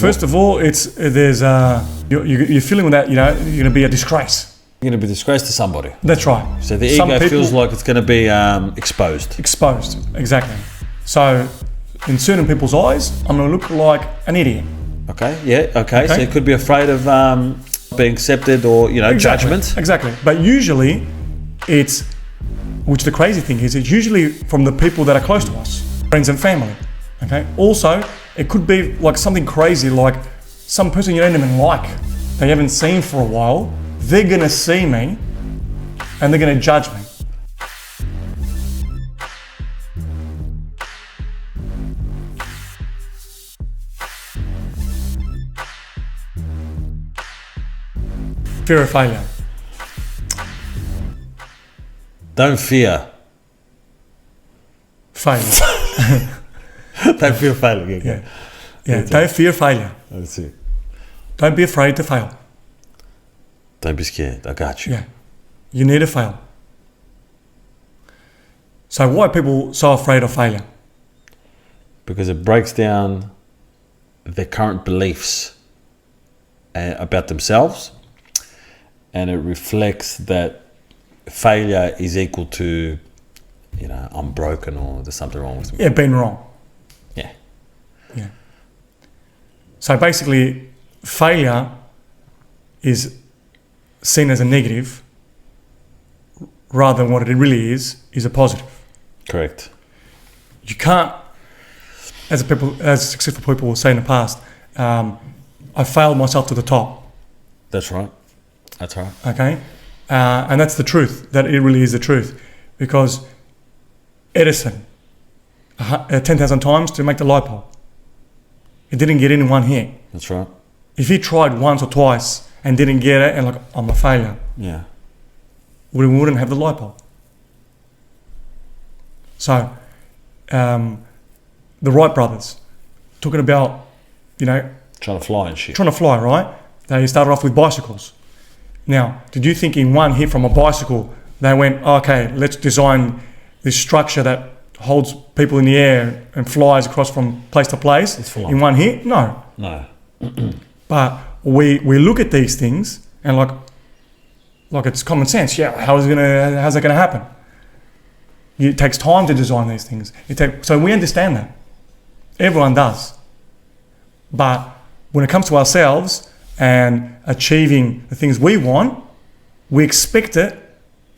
First of all, you're feeling that you're going to be a disgrace. You're going to be disgraced to somebody. That's right. So the ego feels like it's going to be exposed. Exposed, exactly. So in certain people's eyes, I'm going to look like an idiot. Okay, yeah, okay. So you could be afraid of being accepted or, judgment. Exactly. But usually which the crazy thing is, it's usually from the people that are close to us, friends and family. Okay. Also, it could be like something crazy, like some person you don't even like, that you haven't seen for a while. They're gonna see me, and they're gonna judge me. Fear of failure. Don't fear. Failure. Don't fear failure. Yeah. Don't fear failure. That's it. Don't be afraid to fail. Don't be scared. I got you. Yeah. You need to fail. So why are people so afraid of failure? Because it breaks down their current beliefs about themselves, and it reflects that failure is equal to, I'm broken or there's something wrong with me. Yeah, being wrong. Yeah. Yeah. So basically, failure is seen as a negative rather than what it really is a positive. Correct. You can't, as successful people will say in the past, I failed myself to the top. That's right. That's right. Okay? And that's the truth. That it really is the truth. Because Edison, 10,000 times to make the light bulb. It didn't get in one hit. That's right. If he tried once or twice and didn't get it, and like, I'm a failure, yeah, we wouldn't have the light bulb. So, the Wright brothers, talking about, trying to fly and shit. Trying to fly, right? They started off with bicycles. Now, did you think in one hit from a bicycle, they went, okay, let's design this structure that holds people in the air and flies across from place to place in one hit? No. No. But we look at these things and like it's common sense. Yeah, how's that gonna happen? It takes time to design these things. So we understand that. Everyone does. But when it comes to ourselves and achieving the things we want, we expect it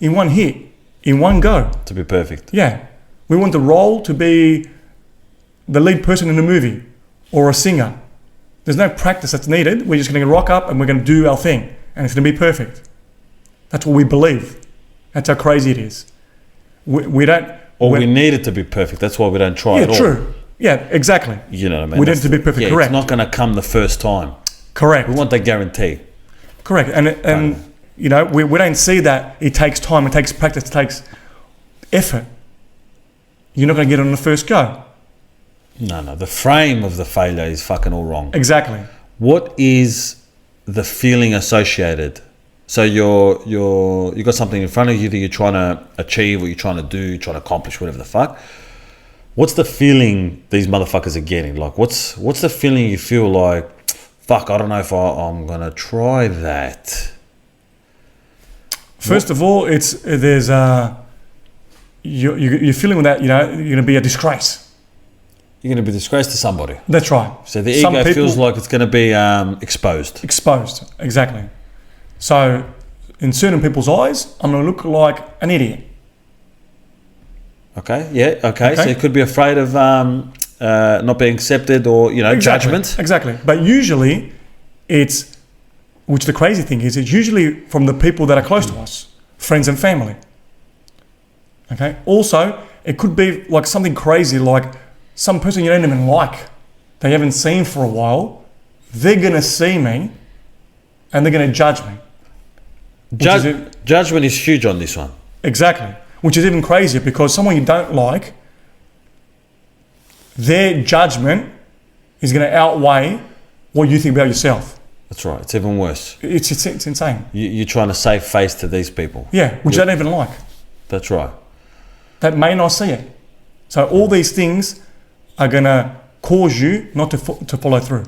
in one hit, in one go. To be perfect. Yeah. We want the role to be the lead person in a movie or a singer. There's no practice that's needed. We're just going to rock up and we're going to do our thing and it's going to be perfect. That's what we believe. That's how crazy it is. We need it to be perfect. That's why we don't try at all. Yeah, true. Yeah, exactly. You know what I mean? We need it to be perfect, correct. It's not going to come the first time. Correct. We want that guarantee. Correct. And we don't see that it takes time, it takes practice, it takes effort. You're not going to get it on the first go. No. The frame of the failure is fucking all wrong. Exactly. What is the feeling associated? So you got something in front of you that you're trying to achieve or you're trying to do, you're trying to accomplish, whatever the fuck. What's the feeling these motherfuckers are getting? Like, what's the feeling you feel like, fuck, I don't know if I'm going to try that? First of all, you're feeling that you're going to be a disgrace. You're going to be disgraced to somebody. That's right. So the ego feels like it's going to be exposed. Exposed, exactly. So in certain people's eyes, I'm going to look like an idiot. Okay, yeah, okay. So you could be afraid of not being accepted or, judgment. Exactly. But usually which the crazy thing is, it's usually from the people that are close to us, friends and family. Okay. Also, it could be like something crazy, like some person you don't even like, that you haven't seen for a while. They're going to see me and they're going to judge me. Judgment is huge on this one. Exactly. Which is even crazier because someone you don't like, their judgment is going to outweigh what you think about yourself. That's right. It's even worse. It's insane. You're trying to save face to these people. Yeah, which they don't even like. That's right. That may not see it. So all these things are going to cause you not to follow through.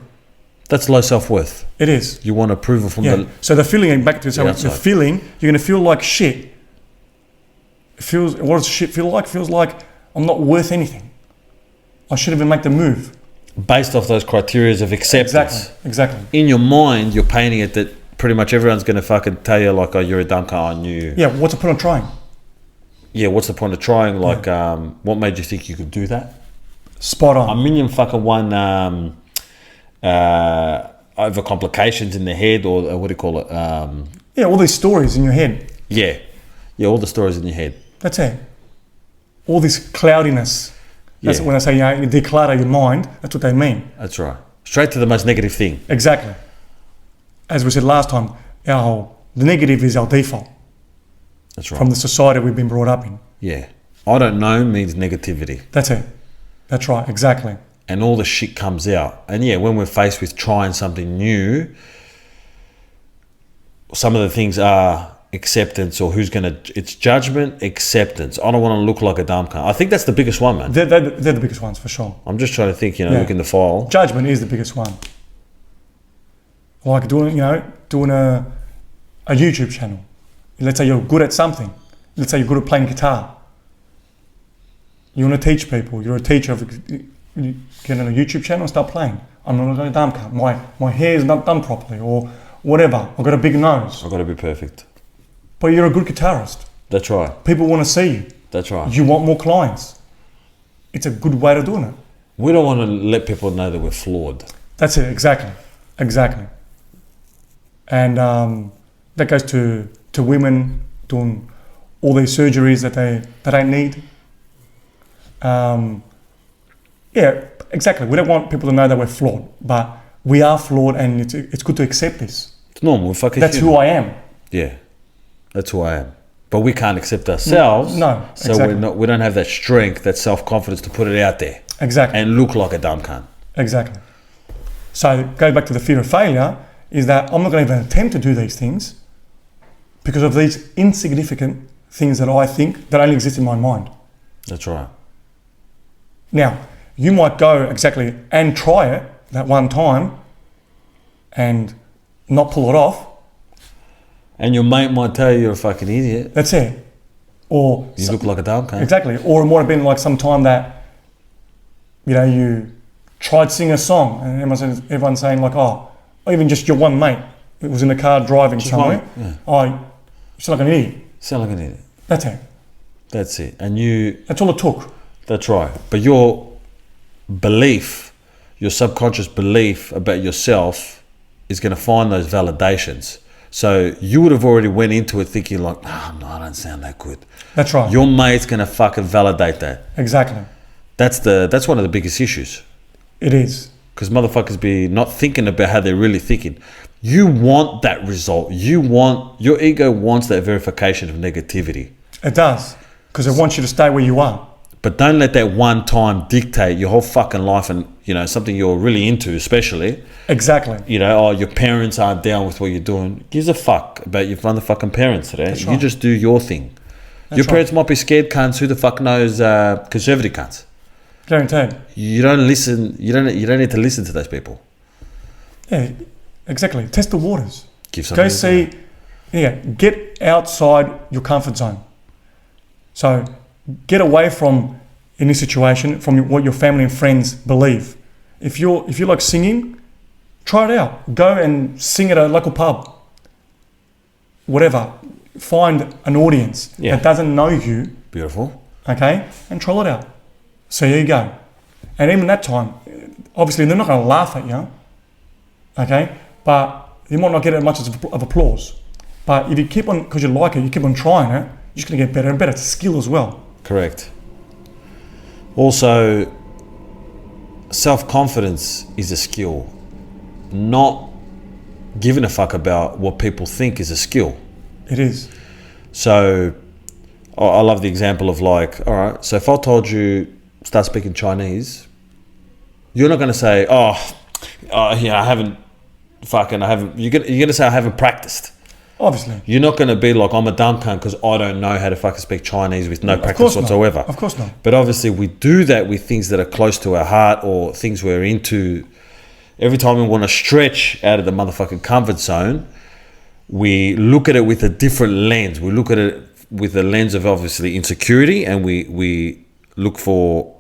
That's low self-worth. It is. You want approval from Yeah. the... So the feeling, back to the outside. feeling, you're going to feel like shit. What does shit feel like? It feels like I'm not worth anything. I shouldn't even make the move. Based off those criteria of acceptance. Exactly. In your mind, you're painting it that pretty much everyone's going to fucking tell you like, oh, you're a dumb cunt on you. Yeah, what's the point of trying? Yeah, what's the point of trying? Like, what made you think you could do that? Spot on. A million fucking one over complications in the head, or what do you call it? Yeah, all these stories in your head. Yeah, all the stories in your head. That's it. All this cloudiness. That's when I say, you declutter your mind, that's what they mean. That's right. Straight to the most negative thing. Exactly. As we said last time, the negative is our default. That's right. From the society we've been brought up in. Yeah. I don't know means negativity. That's it. That's right, exactly. And all the shit comes out. And yeah, when we're faced with trying something new, some of the things are acceptance, or it's judgment, acceptance. I don't want to look like a dumb cunt. I think that's the biggest one, man. They're the biggest ones for sure. I'm just trying to think, look in the file. Judgment is the biggest one. Like doing a YouTube channel. Let's say you're good at something. Let's say you're good at playing guitar. You want to teach people. You're a teacher. You get on a YouTube channel and start playing. I'm not a dumb cunt. My hair is not done properly, or whatever. I've got a big nose. I've got to be perfect. But you're a good guitarist. That's right. People want to see you. That's right. You want more clients. It's a good way of doing it. We don't want to let people know that we're flawed. That's it. Exactly. And that goes to women doing all these surgeries that they need. Yeah, exactly. We don't want people to know that we're flawed, but we are flawed, and it's good to accept this. It's normal. We're fucking That's human. who I am. Yeah, that's who I am. But we can't accept ourselves. No, so exactly. we don't have that strength, that self-confidence to put it out there. Exactly. And look like a dumb cunt. Exactly. So go back to the fear of failure, is that I'm not going to even attempt to do these things because of these insignificant things that I think that only exist in my mind. That's right. Now, you might go exactly and try it that one time and not pull it off. And your mate might tell you you're a fucking idiot. That's it. Or you look like a dumb cunt. Exactly. Or it might have been like some time that, you tried to sing a song and everyone's saying like, or even just your one mate, it was in the car driving just somewhere. You sound like an idiot. Sound like an idiot. That's it. That's it. And that's all it took. That's right. But your belief, your subconscious belief about yourself is going to find those validations. So you would have already went into it thinking like, no, I don't sound that good. That's right. Your mate's going to fucking validate that. Exactly. That's one of the biggest issues. It is. Because motherfuckers be not thinking about how they're really thinking. You want that result. Your ego wants that verification of negativity. It does. Because it wants you to stay where you are. But don't let that one time dictate your whole fucking life, and something you're really into, especially. Exactly. Your parents aren't down with what you're doing. Gives a fuck about your motherfucking parents today. That's You right. just do your thing. That's Your parents might be scared cunts. Who the fuck knows conservative cunts? Guaranteed. You don't listen. You don't need to listen to those people. Yeah, exactly. Test the waters. Give something. Go see. Yeah, get outside your comfort zone. So get away from any situation, from what your family and friends believe. If you like singing, try it out. Go and sing at a local pub. Whatever. Find an audience that doesn't know you. Beautiful. Okay, and trial it out. So here you go. And even that time, obviously they're not going to laugh at you. Okay, but you might not get as much of applause. But if you keep on, because you like it, you keep on trying it, you're just going to get better and better. It's a skill as well. Correct. Also, self-confidence is a skill. Not giving a fuck about what people think is a skill. It is. So, I love the example of like, all right, so if I told you start speaking Chinese, you're not going to say, I haven't. You're going to say I haven't practiced. Obviously. You're not going to be like, I'm a dumb cunt because I don't know how to fucking speak Chinese with no practice whatsoever. Of course not. But obviously we do that with things that are close to our heart or things we're into Every time we want to stretch out of the motherfucking comfort zone, we look at it with a different lens. We look at it with a lens of obviously insecurity, and we look for,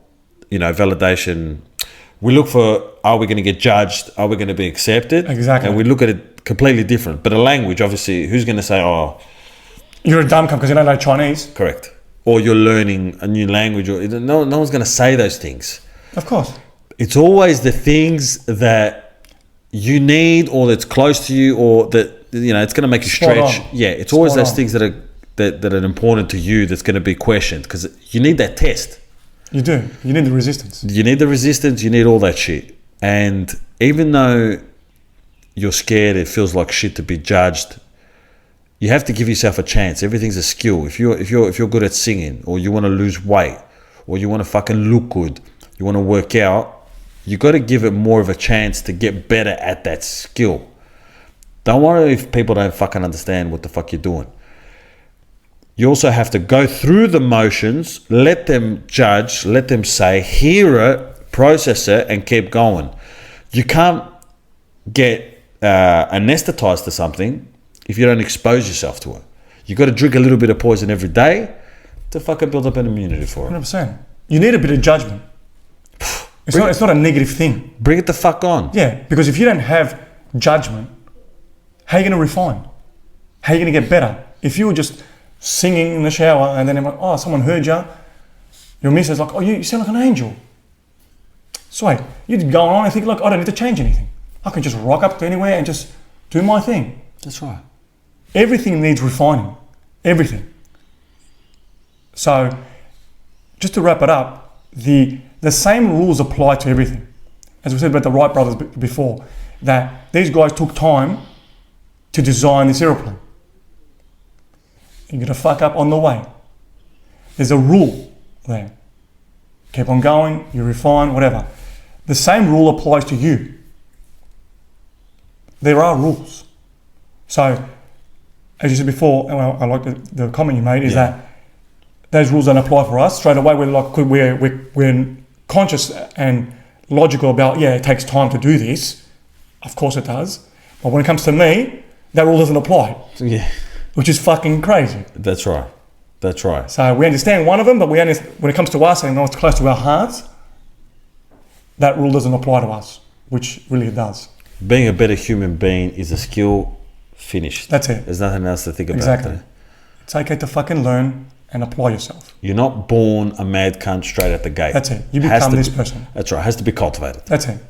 validation. We look for, are we going to get judged? Are we going to be accepted? Exactly. And we look at it completely different. But a language, obviously, who's going to say, oh, you're a dumb cunt because you don't know Chinese? Correct. Or you're learning a new language. Or no one's going to say those things. Of course. It's always the things that you need, or that's close to you, or that, it's going to make you stretch. Yeah, it's always those things that are important to you that's going to be questioned, because you need that test. You do. You need the resistance. You need the resistance. You need all that shit. And even though you're scared, it feels like shit to be judged, you have to give yourself a chance. Everything's a skill. If you're good at singing, or you want to lose weight, or you want to fucking look good, you want to work out, you got to give it more of a chance to get better at that skill. Don't worry if people don't fucking understand what the fuck you're doing. You also have to go through the motions, let them judge, let them say, hear it, process it, and keep going. You can't get anesthetized to something if you don't expose yourself to it. You got to drink a little bit of poison every day to fucking build up an immunity for it. 100%. You need a bit of judgment. It's not a negative thing. Bring it the fuck on. Yeah, because if you don't have judgment, how are you going to refine? How are you going to get better? If you were just singing in the shower and then everyone, oh, someone heard you, your missus like, oh, you sound like an angel. Sweet. You'd go on and think, look, I don't need to change anything. I can just rock up to anywhere and just do my thing. That's right. Everything needs refining. Everything. So, just to wrap it up, the same rules apply to everything. As we said about the Wright brothers before, that these guys took time to design this aeroplane. You're going to fuck up on the way. There's a rule there. Keep on going, you refine, whatever. The same rule applies to you. There are rules. So, as you said before, and I like the comment you made, is that those rules don't apply for us. Straight away, we're conscious and logical about, it takes time to do this. Of course it does. But when it comes to me, that rule doesn't apply. Yeah. Which is fucking crazy. That's right. That's right. So we understand one of them, but when it comes to us and it's close to our hearts, that rule doesn't apply to us, which really it does. Being a better human being is a skill. Finished. That's it. There's nothing else to think about. Exactly. It's okay to fucking learn and apply yourself. You're not born a mad cunt straight at the gate. That's it. You become this person. That's right. It has to be cultivated. That's it.